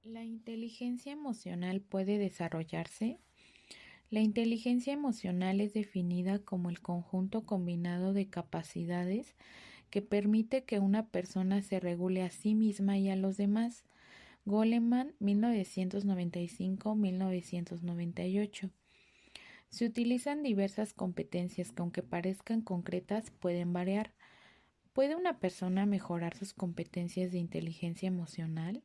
La inteligencia emocional puede desarrollarse. La inteligencia emocional es definida como el conjunto combinado de capacidades que permite que una persona se regule a sí misma y a los demás. Goleman, 1995-1998. Se utilizan diversas competencias que, aunque parezcan concretas, pueden variar. ¿Puede una persona mejorar sus competencias de inteligencia emocional?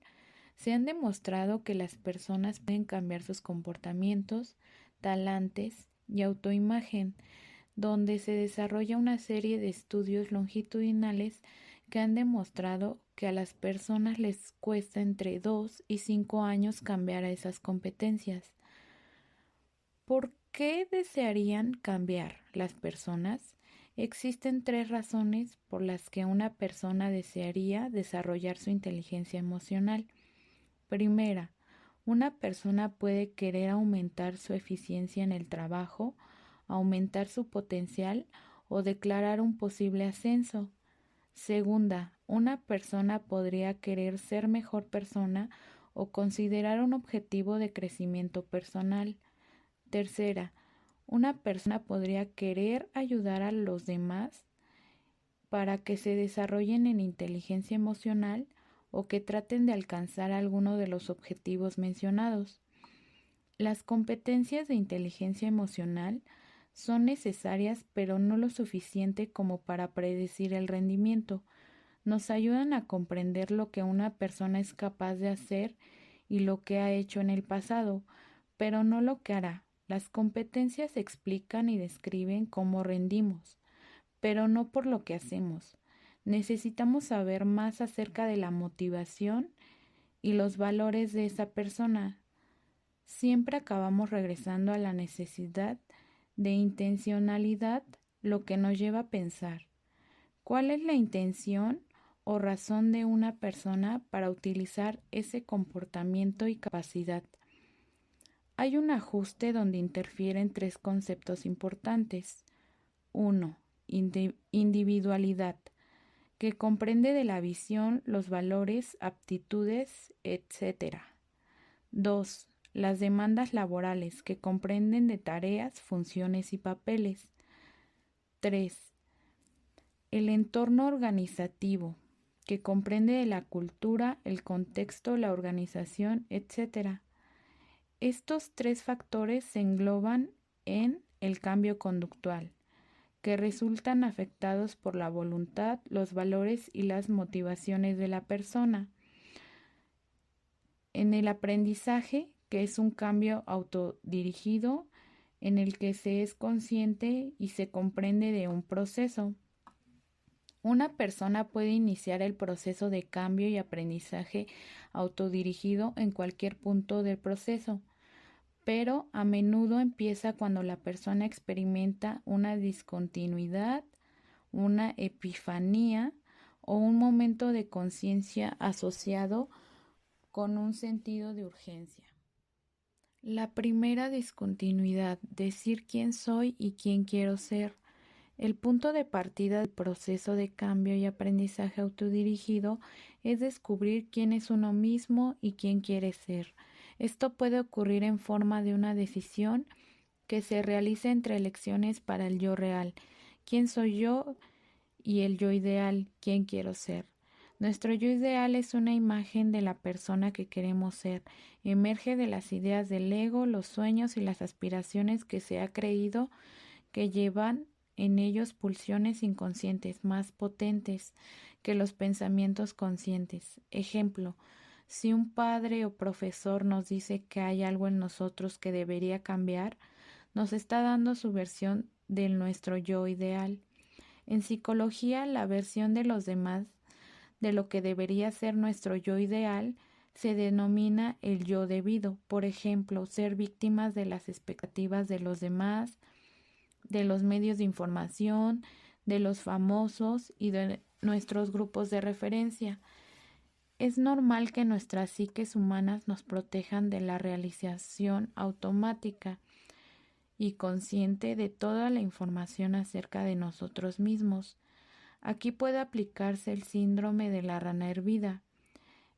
Se han demostrado que las personas pueden cambiar sus comportamientos, talantes y autoimagen, donde se desarrolla una serie de estudios longitudinales que han demostrado que a las personas les cuesta entre 2 y 5 años cambiar a esas competencias. ¿Por qué desearían cambiar las personas? Existen tres razones por las que una persona desearía desarrollar su inteligencia emocional. Primera, una persona puede querer aumentar su eficiencia en el trabajo, aumentar su potencial o declarar un posible ascenso. Segunda, una persona podría querer ser mejor persona o considerar un objetivo de crecimiento personal. Tercera, una persona podría querer ayudar a los demás para que se desarrollen en inteligencia emocional o que traten de alcanzar alguno de los objetivos mencionados. Las competencias de inteligencia emocional son necesarias, pero no lo suficiente como para predecir el rendimiento. Nos ayudan a comprender lo que una persona es capaz de hacer y lo que ha hecho en el pasado, pero no lo que hará. Las competencias explican y describen cómo rendimos, pero no por lo que hacemos. Necesitamos saber más acerca de la motivación y los valores de esa persona. Siempre acabamos regresando a la necesidad de intencionalidad, lo que nos lleva a pensar, ¿cuál es la intención o razón de una persona para utilizar ese comportamiento y capacidad? Hay un ajuste donde interfieren tres conceptos importantes. 1. Individualidad, que comprende de la visión, los valores, aptitudes, etc. 2. Las demandas laborales, que comprenden de tareas, funciones y papeles. 3. El entorno organizativo, que comprende de la cultura, el contexto, la organización, etc. Estos tres factores se engloban en el cambio conductual, que resultan afectados por la voluntad, los valores y las motivaciones de la persona. En el aprendizaje, que es un cambio autodirigido en el que se es consciente y se comprende de un proceso. Una persona puede iniciar el proceso de cambio y aprendizaje autodirigido en cualquier punto del proceso, pero a menudo empieza cuando la persona experimenta una discontinuidad, una epifanía o un momento de conciencia asociado con un sentido de urgencia. La primera discontinuidad, decir quién soy y quién quiero ser. El punto de partida del proceso de cambio y aprendizaje autodirigido es descubrir quién es uno mismo y quién quiere ser. Esto puede ocurrir en forma de una decisión que se realiza entre elecciones para el yo real, quién soy yo, y el yo ideal, quién quiero ser. Nuestro yo ideal es una imagen de la persona que queremos ser. Emerge de las ideas del ego, los sueños y las aspiraciones que se ha creído que llevan en ellos pulsiones inconscientes más potentes que los pensamientos conscientes. Ejemplo, si un padre o profesor nos dice que hay algo en nosotros que debería cambiar, nos está dando su versión de nuestro yo ideal. En psicología, la versión de los demás de lo que debería ser nuestro yo ideal se denomina el yo debido. Por ejemplo, ser víctimas de las expectativas de los demás, de los medios de información, de los famosos y de nuestros grupos de referencia. Es normal que nuestras psiques humanas nos protejan de la realización automática y consciente de toda la información acerca de nosotros mismos. Aquí puede aplicarse el síndrome de la rana hervida.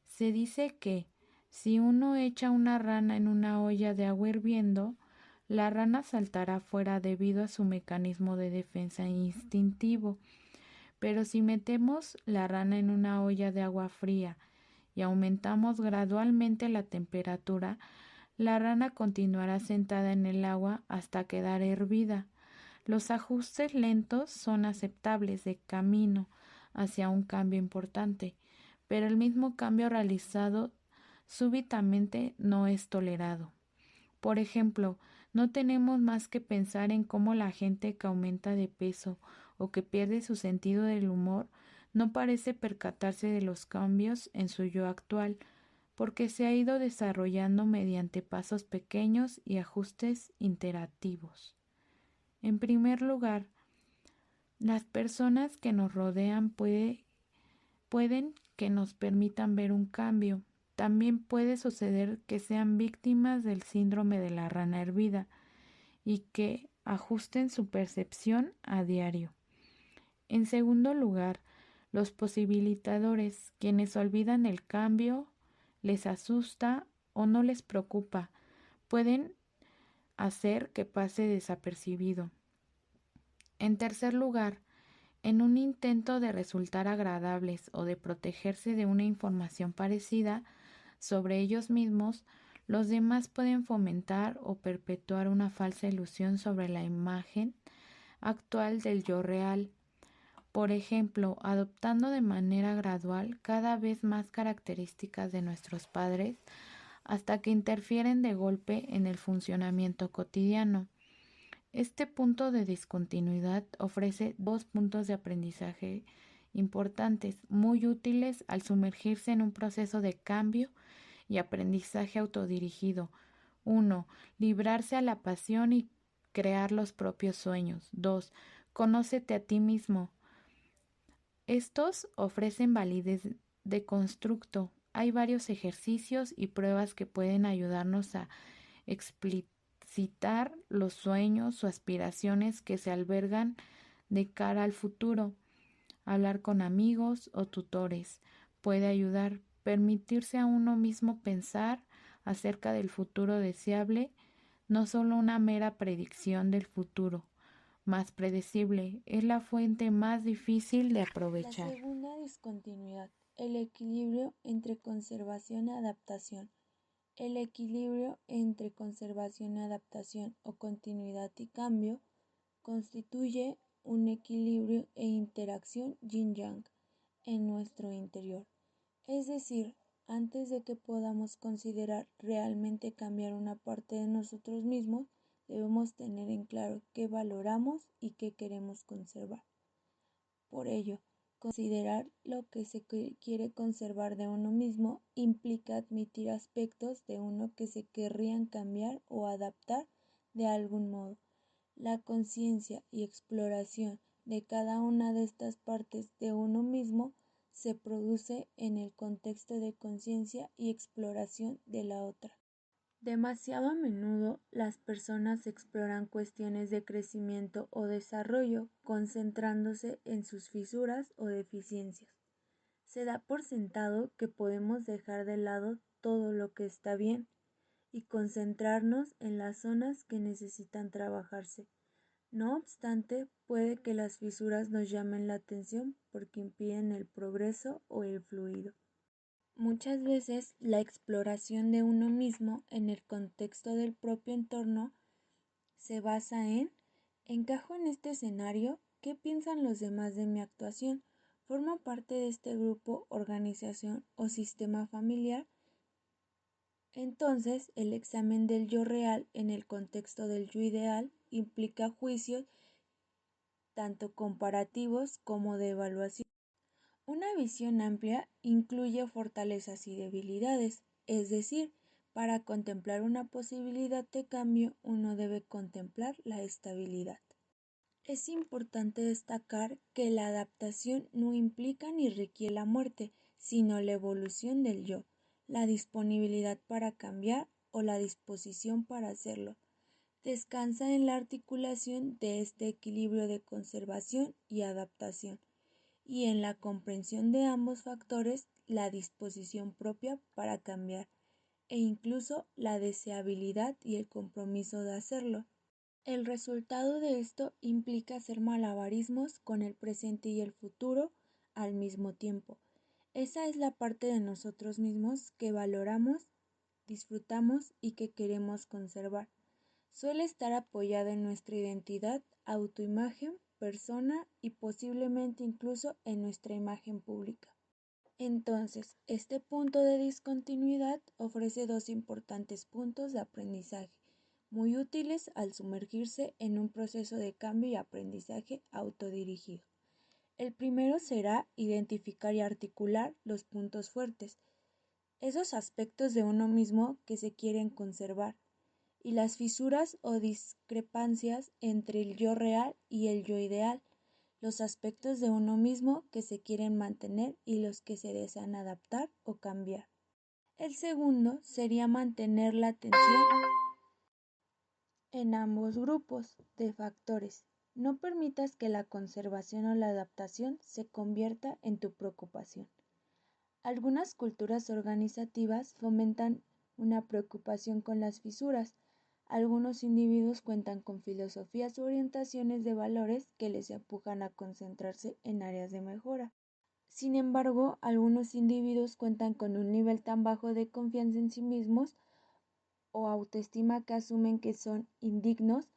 Se dice que Si uno echa una rana en una olla de agua hirviendo, la rana saltará fuera debido a su mecanismo de defensa instintivo. Pero si metemos la rana en una olla de agua fría y aumentamos gradualmente la temperatura, la rana continuará sentada en el agua hasta quedar hervida. Los ajustes lentos son aceptables de camino hacia un cambio importante, pero el mismo cambio realizado súbitamente no es tolerado. Por ejemplo, no tenemos más que pensar en cómo la gente que aumenta de peso o que pierde su sentido del humor no parece percatarse de los cambios en su yo actual, porque se ha ido desarrollando mediante pasos pequeños y ajustes interactivos. En primer lugar, las personas que nos rodean pueden que nos permitan ver un cambio. También puede suceder que sean víctimas del síndrome de la rana hervida y que ajusten su percepción a diario. En segundo lugar, los posibilitadores, quienes olvidan el cambio, les asusta o no les preocupa, pueden hacer que pase desapercibido. En tercer lugar, en un intento de resultar agradables o de protegerse de una información parecida sobre ellos mismos, los demás pueden fomentar o perpetuar una falsa ilusión sobre la imagen actual del yo real. Por ejemplo, adoptando de manera gradual cada vez más características de nuestros padres hasta que interfieren de golpe en el funcionamiento cotidiano. Este punto de discontinuidad ofrece dos puntos de aprendizaje importantes, muy útiles al sumergirse en un proceso de cambio y aprendizaje autodirigido. 1. Librarse a la pasión y crear los propios sueños. 2. Conócete a ti mismo. Estos ofrecen validez de constructo. Hay varios ejercicios y pruebas que pueden ayudarnos a explicitar los sueños o aspiraciones que se albergan de cara al futuro. Hablar con amigos o tutores puede ayudar. Permitirse a uno mismo pensar acerca del futuro deseable, no solo una mera predicción del futuro más predecible, es la fuente más difícil de aprovechar. La segunda discontinuidad, el equilibrio entre conservación y adaptación. El equilibrio entre conservación y adaptación o continuidad y cambio constituye un equilibrio e interacción yin-yang en nuestro interior. Es decir, antes de que podamos considerar realmente cambiar una parte de nosotros mismos, debemos tener en claro qué valoramos y qué queremos conservar. Por ello, considerar lo que se quiere conservar de uno mismo implica admitir aspectos de uno que se querrían cambiar o adaptar de algún modo. La conciencia y exploración de cada una de estas partes de uno mismo se produce en el contexto de conciencia y exploración de la otra. Demasiado a menudo las personas exploran cuestiones de crecimiento o desarrollo concentrándose en sus fisuras o deficiencias. Se da por sentado que podemos dejar de lado todo lo que está bien y concentrarnos en las zonas que necesitan trabajarse. No obstante, puede que las fisuras nos llamen la atención porque impiden el progreso o el fluido. Muchas veces la exploración de uno mismo en el contexto del propio entorno se basa en ¿encajo en este escenario? ¿Qué piensan los demás de mi actuación? ¿Formo parte de este grupo, organización o sistema familiar? Entonces, el examen del yo real en el contexto del yo ideal implica juicios tanto comparativos como de evaluación. Una visión amplia incluye fortalezas y debilidades, es decir, para contemplar una posibilidad de cambio uno debe contemplar la estabilidad. Es importante destacar que la adaptación no implica ni requiere la muerte, sino la evolución del yo, la disponibilidad para cambiar o la disposición para hacerlo. Descansa en la articulación de este equilibrio de conservación y adaptación y en la comprensión de ambos factores, la disposición propia para cambiar. e incluso la deseabilidad y el compromiso de hacerlo. El resultado de esto implica hacer malabarismos con el presente y el futuro al mismo tiempo. Esa es la parte de nosotros mismos que valoramos, disfrutamos y que queremos conservar. Suele estar apoyada en nuestra identidad, autoimagen, persona y posiblemente incluso en nuestra imagen pública. Entonces, este punto de discontinuidad ofrece dos importantes puntos de aprendizaje, muy útiles al sumergirse en un proceso de cambio y aprendizaje autodirigido. El primero será identificar y articular los puntos fuertes, esos aspectos de uno mismo que se quieren conservar, y las fisuras o discrepancias entre el yo real y el yo ideal, los aspectos de uno mismo que se quieren mantener y los que se desean adaptar o cambiar. El segundo sería mantener la atención en ambos grupos de factores. No permitas que la conservación o la adaptación se convierta en tu preocupación. Algunas culturas organizativas fomentan una preocupación con las fisuras. Algunos individuos cuentan con filosofías o orientaciones de valores que les empujan a concentrarse en áreas de mejora. Sin embargo, algunos individuos cuentan con un nivel tan bajo de confianza en sí mismos o autoestima que asumen que son indignos,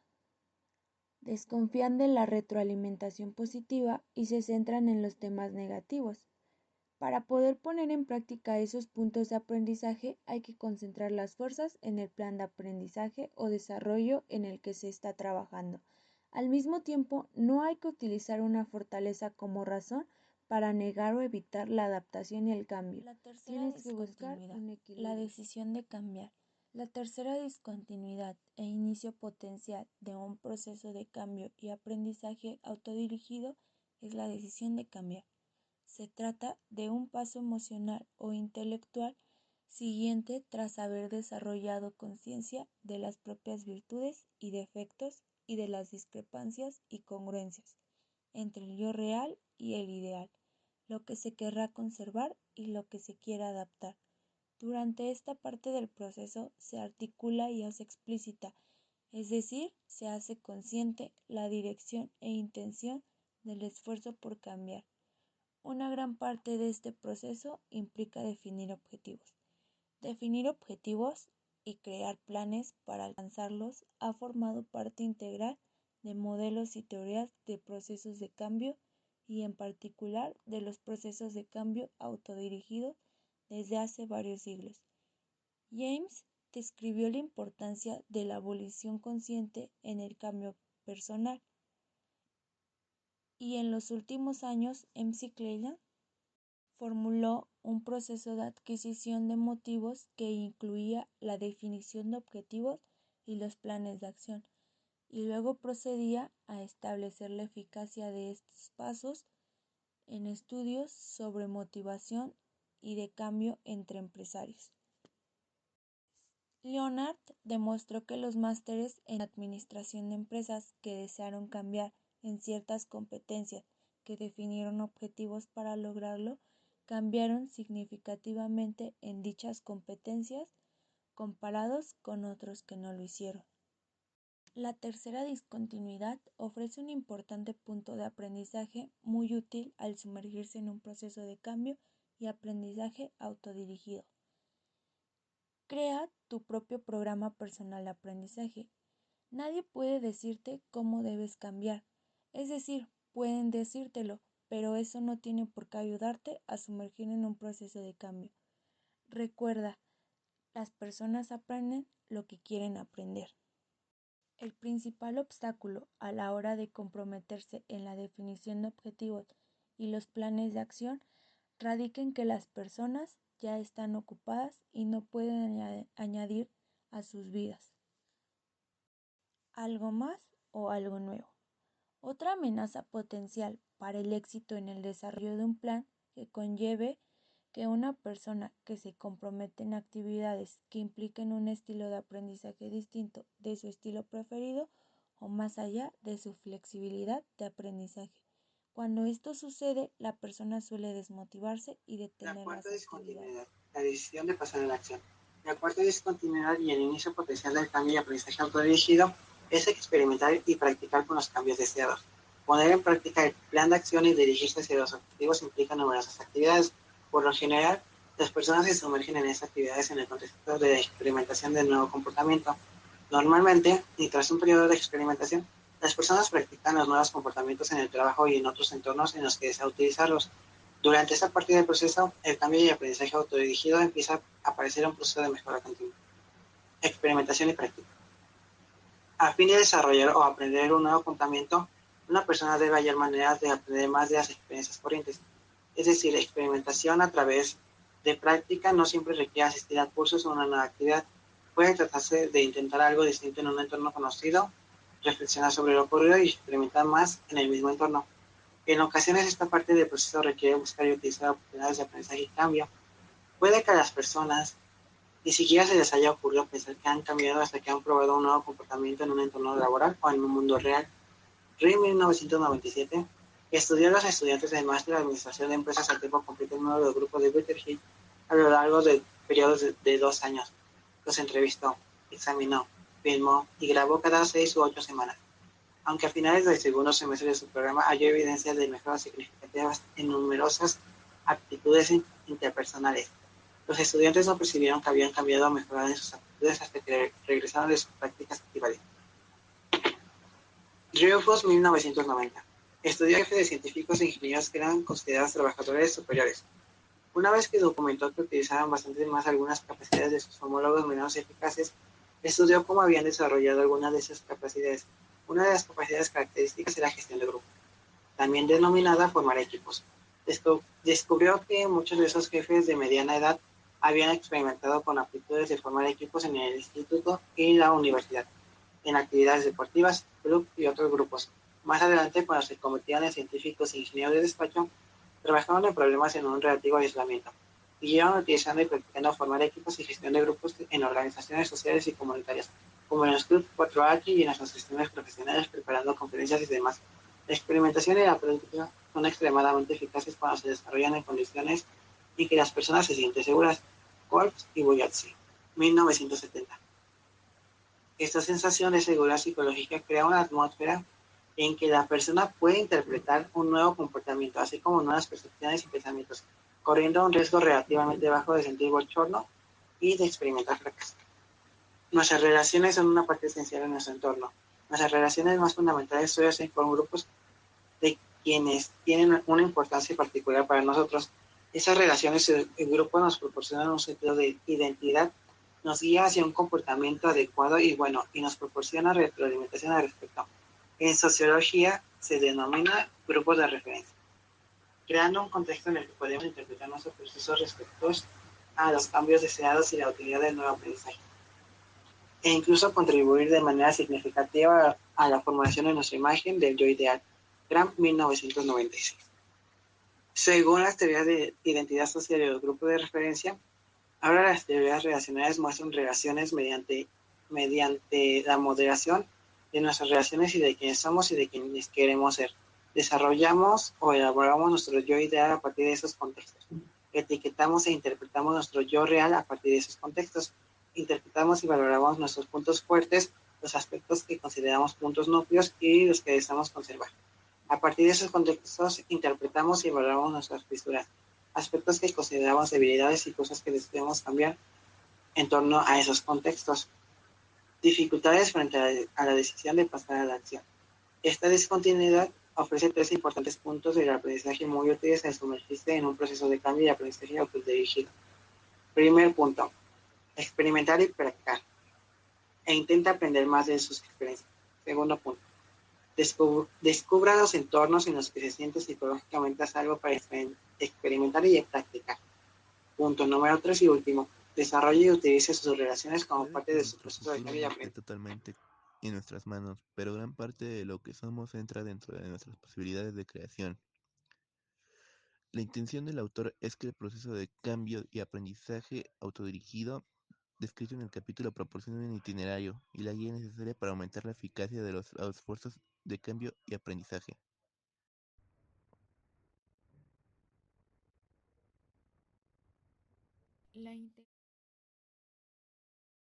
desconfían de la retroalimentación positiva y se centran en los temas negativos. Para poder poner en práctica esos puntos de aprendizaje hay que concentrar las fuerzas en el plan de aprendizaje o desarrollo en el que se está trabajando. Al mismo tiempo, no hay que utilizar una fortaleza como razón para negar o evitar la adaptación y el cambio. Tienes que buscar un equilibrio. La decisión de cambiar. La tercera discontinuidad e inicio potencial de un proceso de cambio y aprendizaje autodirigido es la decisión de cambiar. Se trata de un paso emocional o intelectual siguiente tras haber desarrollado conciencia de las propias virtudes y defectos y de las discrepancias y congruencias entre el yo real y el ideal, lo que se querrá conservar y lo que se quiera adaptar. Durante esta parte del proceso se articula y hace explícita, es decir, se hace consciente la dirección e intención del esfuerzo por cambiar. Una gran parte de este proceso implica definir objetivos. Definir objetivos y crear planes para alcanzarlos ha formado parte integral de modelos y teorías de procesos de cambio y en particular de los procesos de cambio autodirigidos desde hace varios siglos. James describió la importancia de la abolición consciente en el cambio personal y en los últimos años MC formuló un proceso de adquisición de motivos que incluía la definición de objetivos y los planes de acción, y luego procedía a establecer la eficacia de estos pasos en estudios sobre motivación y de cambio entre empresarios. Leonard demostró que los másteres en administración de empresas que desearon cambiar en ciertas competencias que definieron objetivos para lograrlo cambiaron significativamente en dichas competencias comparados con otros que no lo hicieron. La tercera discontinuidad ofrece un importante punto de aprendizaje muy útil al sumergirse en un proceso de cambio y aprendizaje autodirigido. Crea tu propio programa personal de aprendizaje. Nadie puede decirte cómo debes cambiar, es decir, pueden decírtelo, pero eso no tiene por qué ayudarte a sumergir en un proceso de cambio. Recuerda, las personas aprenden lo que quieren aprender. El principal obstáculo a la hora de comprometerse en la definición de objetivos y los planes de acción radica en que las personas ya están ocupadas y no pueden añadir a sus vidas algo más o algo nuevo. Otra amenaza potencial para el éxito en el desarrollo de un plan que conlleve que una persona que se compromete en actividades que impliquen un estilo de aprendizaje distinto de su estilo preferido o más allá de su flexibilidad de aprendizaje. Cuando esto sucede, la persona suele desmotivarse y detener las actividades. La decisión de pasar a la acción. La cuarta discontinuidad y el inicio potencial del cambio y aprendizaje autodirigido es experimentar y practicar con los cambios deseados. Poner en práctica el plan de acción y dirigirse hacia los objetivos implica numerosas actividades. Por lo general, las personas se sumergen en estas actividades en el contexto de la experimentación del nuevo comportamiento. Normalmente, y tras un periodo de experimentación, las personas practican los nuevos comportamientos en el trabajo y en otros entornos en los que desea utilizarlos. Durante esta parte del proceso, el cambio y aprendizaje autodirigido empieza a aparecer un proceso de mejora continua. Experimentación y práctica. A fin de desarrollar o aprender un nuevo comportamiento, una persona debe hallar maneras de aprender más de las experiencias corrientes. Es decir, experimentación a través de práctica no siempre requiere asistir a cursos o una nueva actividad. Puede tratarse de intentar algo distinto en un entorno conocido, reflexionar sobre lo ocurrido y experimentar más en el mismo entorno. En ocasiones esta parte del proceso requiere buscar y utilizar oportunidades de aprendizaje y cambio. Puede que a las personas ni siquiera se les haya ocurrido pensar que han cambiado hasta que han probado un nuevo comportamiento en un entorno laboral o en un mundo real. Ri, 1997, estudió a los estudiantes del máster de Administración de Empresas a tiempo completo en uno de los grupos de Better Hill a lo largo de periodos de 2 años. Los entrevistó, examinó, filmó y grabó cada 6 u 8 semanas. Aunque a finales del segundo semestre de su programa halló evidencia de mejoras significativas en numerosas aptitudes interpersonales. Los estudiantes no percibieron que habían cambiado o mejorado en sus aptitudes hasta que regresaron de sus prácticas equivalentes. Rufus, 1990. Estudió jefe de científicos e ingenieros que eran considerados trabajadores superiores. Una vez que documentó que utilizaban bastante más algunas capacidades de sus homólogos menos eficaces, estudió cómo habían desarrollado algunas de esas capacidades. Una de las capacidades características era gestión de grupo, también denominada formar equipos. Descubrió que muchos de esos jefes de mediana edad habían experimentado con aptitudes de formar equipos en el instituto y la universidad, en actividades deportivas, club y otros grupos. Más adelante, cuando se convirtieron en científicos e ingenieros de despacho, trabajaron en problemas en un relativo aislamiento. Siguieron utilizando y practicando formar equipos y gestión de grupos en organizaciones sociales y comunitarias, como en los clubs 4H y en las asociaciones profesionales, preparando conferencias y demás. La experimentación y la práctica son extremadamente eficaces cuando se desarrollan en condiciones en que las personas se sienten seguras. Kolb y Boyazzi, 1970. Esta sensación de seguridad psicológica crea una atmósfera en que la persona puede interpretar un nuevo comportamiento, así como nuevas percepciones y pensamientos, corriendo un riesgo relativamente bajo de sentir bochorno y de experimentar fracaso. Nuestras relaciones son una parte esencial de nuestro entorno. Nuestras relaciones más fundamentales suelen ser con grupos de quienes tienen una importancia particular para nosotros. Esas relaciones en grupo nos proporcionan un sentido de identidad, nos guía hacia un comportamiento adecuado y bueno, y nos proporciona retroalimentación al respecto. En sociología se denomina grupos de referencia, creando un contexto en el que podemos interpretar nuestros procesos respecto a los cambios deseados y la utilidad del nuevo aprendizaje, e incluso contribuir de manera significativa a la formación de nuestra imagen del yo ideal. Graham, 1996. Según las teorías de identidad social y los grupos de referencia, ahora las teorías relacionales muestran relaciones mediante la moderación de nuestras relaciones y de quienes somos y de quienes queremos ser. Desarrollamos o elaboramos nuestro yo ideal a partir de esos contextos. Etiquetamos e interpretamos nuestro yo real a partir de esos contextos. Interpretamos y valoramos nuestros puntos fuertes, los aspectos que consideramos puntos núcleos y los que deseamos conservar. A partir de esos contextos, interpretamos y valoramos nuestras fisuras, aspectos que consideramos debilidades y cosas que debemos cambiar en torno a esos contextos. Dificultades frente a la decisión de pasar a la acción. Esta discontinuidad ofrece tres importantes puntos del aprendizaje muy útiles al sumergirse en un proceso de cambio y aprendizaje autodirigido. Primer punto, experimentar y practicar, e intenta aprender más de sus experiencias. Segundo punto, descubra los entornos en los que se siente psicológicamente a salvo para experimentar y practicar. Punto número 3 y último, desarrolle y utilice sus relaciones como Puede parte que de su nuestro proceso de futuro cambio y no esté aprendizaje. totalmente en nuestras manos, pero gran parte de lo que somos entra dentro de nuestras posibilidades de creación. La intención del autor es que el proceso de cambio y aprendizaje autodirigido descrito en el capítulo proporcione un itinerario y la guía necesaria para aumentar la eficacia de los esfuerzos de cambio y aprendizaje. La